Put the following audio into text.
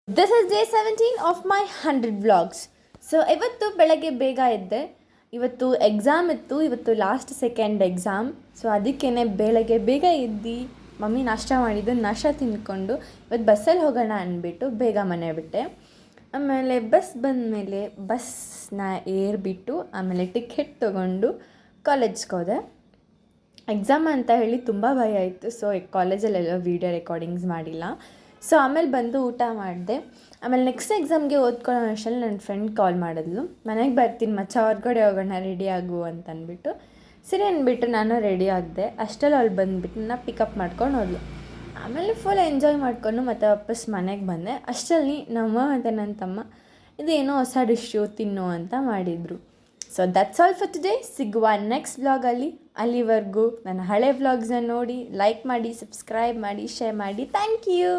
This is day 17 of my 100 vlogs. So ಇವತ್ತು ಬೆಳಗ್ಗೆ ಬೇಗ ಎದ್ದೆ. ಇವತ್ತು ಎಕ್ಸಾಮ್ ಇತ್ತು, ಇವತ್ತು ಲಾಸ್ಟ್ ಸೆಕೆಂಡ್ ಎಕ್ಸಾಮ್. ಸೊ ಅದಕ್ಕೇ ಬೆಳಗ್ಗೆ ಬೇಗ ಎದ್ದು ಮಮ್ಮಿ ನಾಷ್ಟ ಮಾಡಿದ್ದು, ನಾಷ್ಟ ತಿಂದ್ಕೊಂಡು ಇವತ್ತು ಬಸ್ಸಲ್ಲಿ ಹೋಗೋಣ ಅಂದ್ಬಿಟ್ಟು ಬೇಗ ಮನೆ ಬಿಟ್ಟೆ. ಆಮೇಲೆ ಬಸ್ ಬಂದಮೇಲೆ ಬಸ್ನ ಏರ್ಬಿಟ್ಟು ಆಮೇಲೆ ಟಿಕೆಟ್ ತೊಗೊಂಡು ಕಾಲೇಜ್ಗೆ ಹೋದೆ. ಎಕ್ಸಾಮ್ ಅಂತ ಹೇಳಿ ತುಂಬ ಭಯ ಆಯಿತು. ಸೊ ಕಾಲೇಜಲ್ಲೆಲ್ಲ ವೀಡಿಯೋ ರೆಕಾರ್ಡಿಂಗ್ಸ್ ಮಾಡಿಲ್ಲ. ಸೊ ಆಮೇಲೆ ಬಂದು ಊಟ ಮಾಡಿದೆ. ಆಮೇಲೆ ನೆಕ್ಸ್ಟ್ ಎಕ್ಸಾಮ್ಗೆ ಓದ್ಕೊಳ್ಳೋ ಅಷ್ಟರಲ್ಲಿ ನನ್ನ ಫ್ರೆಂಡ್ ಕಾಲ್ ಮಾಡಿದ್ಲು, ಮನೆಗೆ ಬರ್ತೀನಿ ಮಚ್ಚ, ಹೊರಗಡೆ ಹೋಗೋಣ, ರೆಡಿ ಆಗು ಅಂತ ಅಂದ್ಬಿಟ್ಟು. ಸರಿ ಅಂದ್ಬಿಟ್ಟು ನಾನು ರೆಡಿ ಆಗಿದೆ. ಅಷ್ಟರಲ್ಲಿ ಅವಳು ಬಂದುಬಿಟ್ಟು ನನ್ನ ಪಿಕಪ್ ಮಾಡ್ಕೊಂಡು ಹೋದ್ಲು. ಆಮೇಲೆ ಫುಲ್ ಎಂಜಾಯ್ ಮಾಡಿಕೊಂಡು ಮತ್ತೆ ವಾಪಸ್ ಮನೆಗೆ ಬಂದೆ. ಅಷ್ಟರಲ್ಲಿ ನಮ್ಮ ಮತ್ತು ನನ್ನ ತಮ್ಮ ಇದೇನೋ ಹೊಸ ಡಿಶ್ಶು ತಿನ್ನು ಅಂತ ಮಾಡಿದರು. So that's all for today. ಸಿಗುವ ನೆಕ್ಸ್ಟ್ ವ್ಲಾಗಲ್ಲಿ. ಅಲ್ಲಿವರೆಗೂ ನನ್ನ ಹಳೆ ವ್ಲಾಗ್ಸನ್ನ ನೋಡಿ, ಲೈಕ್ ಮಾಡಿ, ಸಬ್ಸ್ಕ್ರೈಬ್ ಮಾಡಿ, ಶೇರ್ ಮಾಡಿ. Thank you.